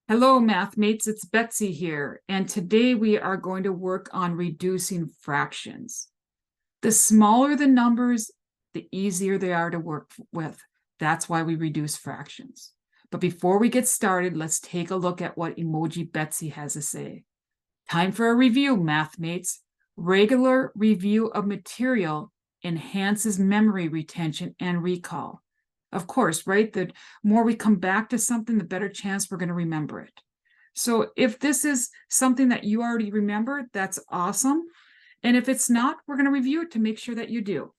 Hello, mathmates, it's Betsy here, and today we are going to work on reducing fractions. The smaller the numbers, the easier they are to work with. That's why we reduce fractions. But before we get started, let's take a look at what Emoji Betsy has to say. Time for a review, mathmates. Regular review of material enhances memory retention and recall. Of course, right? The more we come back to something, the better chance we're going to remember it. So if this is something that you already remember, that's awesome. And if it's not, we're going to review it to make sure that you do.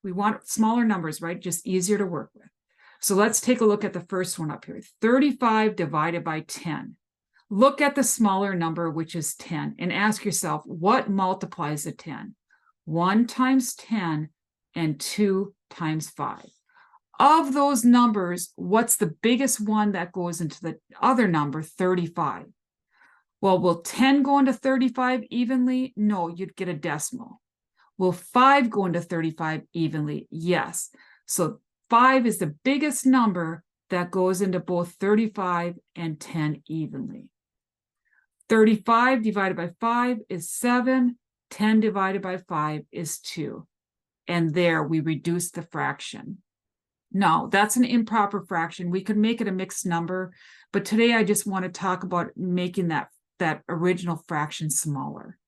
We want smaller numbers, right? Just easier to work with. So let's take a look at the first one up here. 35 divided by 10. Look at the smaller number, which is 10, and ask yourself, what multiplies a 10? 1 times 10 and 2 times 5. Of those numbers, what's the biggest one that goes into the other number, 35? Well, will 10 go into 35 evenly? No, you'd get a decimal. Will 5 go into 35 evenly? Yes. So 5 is the biggest number that goes into both 35 and 10 evenly. 35 divided by 5 is 7. 10 divided by 5 is 2. And there we reduce the fraction. No, that's an improper fraction. We could make it a mixed number, but today I just want to talk about making that original fraction smaller.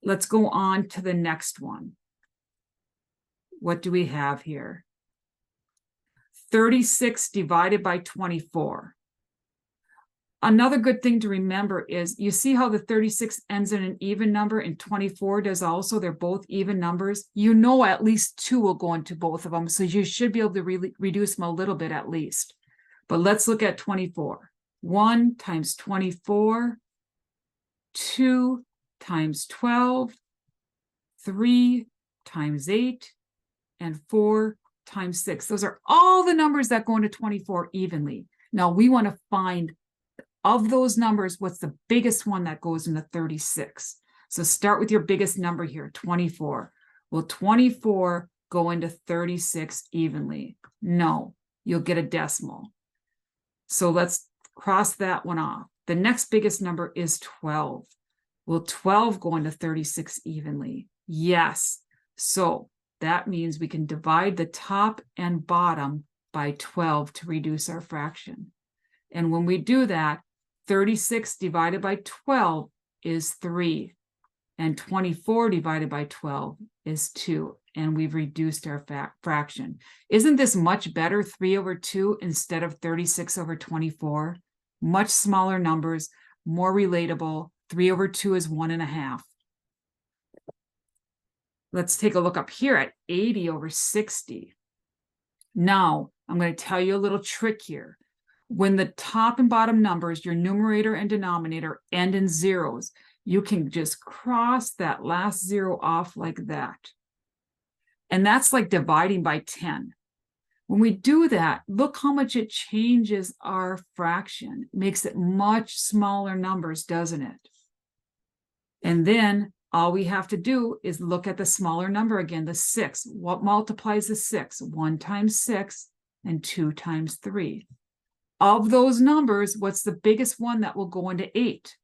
Let's go on to the next one. What do we have here? 36 divided by 24. Another good thing to remember is you see how the 36 ends in an even number and 24 does also. They're both even numbers. You know at least 2 will go into both of them, so you should be able to reduce them a little bit at least. But let's look at 24. 1 times 24, 2 times 12, 3 times 8, and 4 times 6. Those are all the numbers that go into 24 evenly. Now we want to find of those numbers, what's the biggest one that goes into 36? So start with your biggest number here, 24. Will 24 go into 36 evenly? No, you'll get a decimal. So let's cross that one off. The next biggest number is 12. Will 12 go into 36 evenly? Yes. So that means we can divide the top and bottom by 12 to reduce our fraction. And when we do that, 36 divided by 12 is 3, and 24 divided by 12 is 2, and we've reduced our fraction. Isn't this much better, 3 over 2 instead of 36 over 24? Much smaller numbers, more relatable. 3 over 2 is 1.5. Let's take a look up here at 80 over 60. Now, I'm going to tell you a little trick here. When the top and bottom numbers, your numerator and denominator, end in zeros, you can just cross that last zero off like that. And that's like dividing by 10. When we do that, look how much it changes our fraction. It makes it much smaller numbers, doesn't it? And then all we have to do is look at the smaller number again, the 6. What multiplies the 6? 1 times 6 and 2 times 3. Of those numbers, what's the biggest one that will go into 8?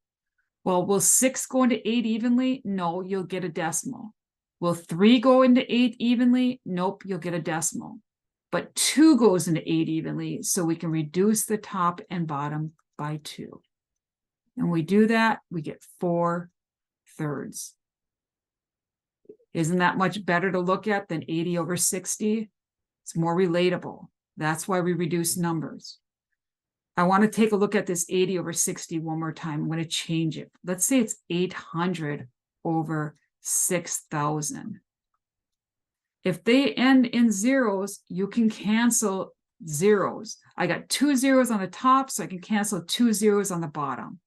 Well, will 6 go into 8 evenly? No, you'll get a decimal. Will 3 go into 8 evenly? Nope, you'll get a decimal. But 2 goes into 8 evenly, so we can reduce the top and bottom by 2. And we do that, we get 4/3. Isn't that much better to look at than 80 over 60? It's more relatable. That's why we reduce numbers. I want to take a look at this 80 over 60 one more time. I'm going to change it. Let's say it's 800 over 6,000. If they end in zeros, you can cancel zeros. I got 2 zeros on the top, so I can cancel 2 zeros on the bottom.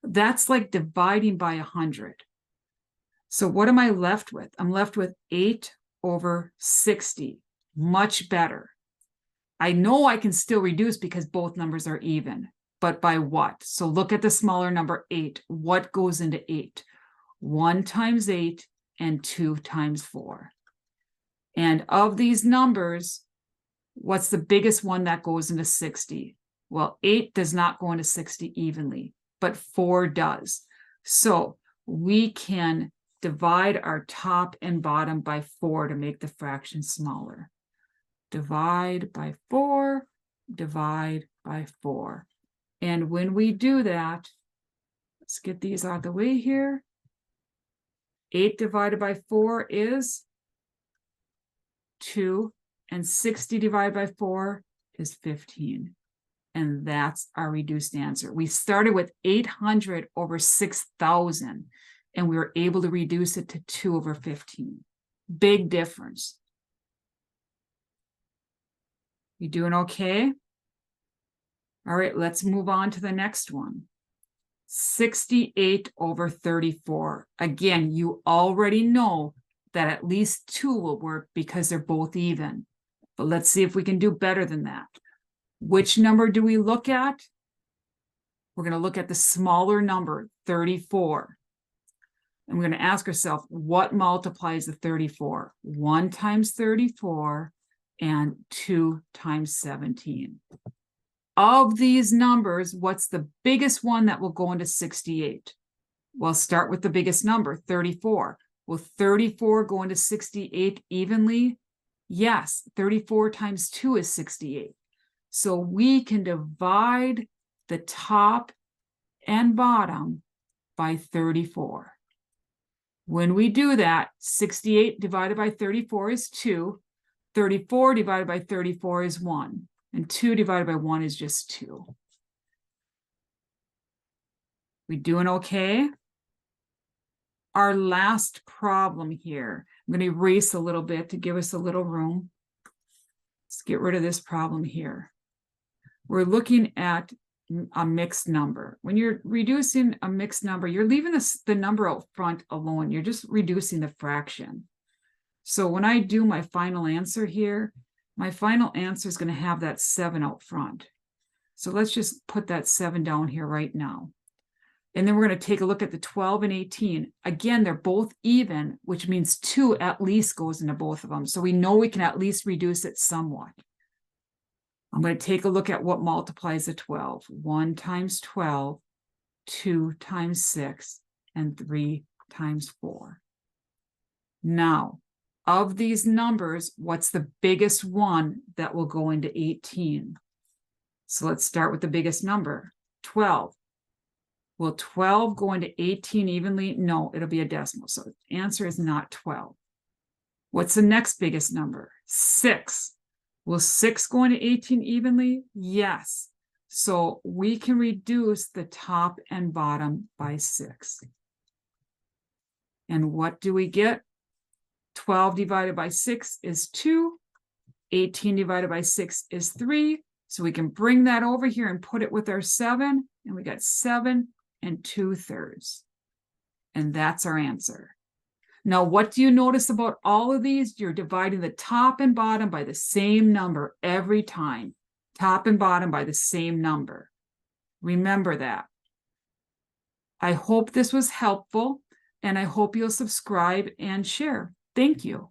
That's like dividing by 100. So what am I left with? I'm left with 8 over 60. Much better. I know I can still reduce because both numbers are even, but by what? So look at the smaller number 8. What goes into 8? 1 times 8 and 2 times 4. And of these numbers, what's the biggest one that goes into 60? Well, 8 does not go into 60 evenly, but 4 does. So we can divide our top and bottom by 4 to make the fraction smaller. Divide by 4, divide by 4. And when we do that, let's get these out of the way here. 8 divided by 4 is 2, and 60 divided by 4 is 15. And that's our reduced answer. We started with 800 over 6,000, and we were able to reduce it to 2 over 15. Big difference. You doing okay? All right, let's move on to the next one. 68 over 34. Again, you already know that at least 2 will work because they're both even. But let's see if we can do better than that. Which number do we look at? We're going to look at the smaller number, 34. And we're going to ask ourselves, what multiplies the 34? 1 times 34 and 2 times 17. Of these numbers, what's the biggest one that will go into 68? Well, start with the biggest number, 34. Will 34 go into 68 evenly? Yes, 34 times 2 is 68. So we can divide the top and bottom by 34. When we do that, 68 divided by 34 is 2. 34 divided by 34 is 1. And 2 divided by 1 is just 2. We doing okay? Our last problem here. I'm going to erase a little bit to give us a little room. Let's get rid of this problem here. We're looking at a mixed number. When you're reducing a mixed number, you're leaving the number out front alone. You're just reducing the fraction. So when I do my final answer here, my final answer is going to have that 7 out front. So let's just put that 7 down here right now. And then we're going to take a look at the 12 and 18. Again, they're both even, which means 2 at least goes into both of them. So we know we can at least reduce it somewhat. I'm going to take a look at what multiplies the 12. 1 times 12, 2 times 6, and 3 times 4. Now, of these numbers, what's the biggest one that will go into 18? So let's start with the biggest number, 12. Will 12 go into 18 evenly? No, it'll be a decimal. So the answer is not 12. What's the next biggest number? 6. Will 6 go into 18 evenly? Yes. So we can reduce the top and bottom by 6. And what do we get? 12 divided by 6 is 2. 18 divided by 6 is 3. So we can bring that over here and put it with our 7. And we got 7 2/3. And that's our answer. Now, what do you notice about all of these? You're dividing the top and bottom by the same number every time. Top and bottom by the same number. Remember that. I hope this was helpful, and I hope you'll subscribe and share. Thank you.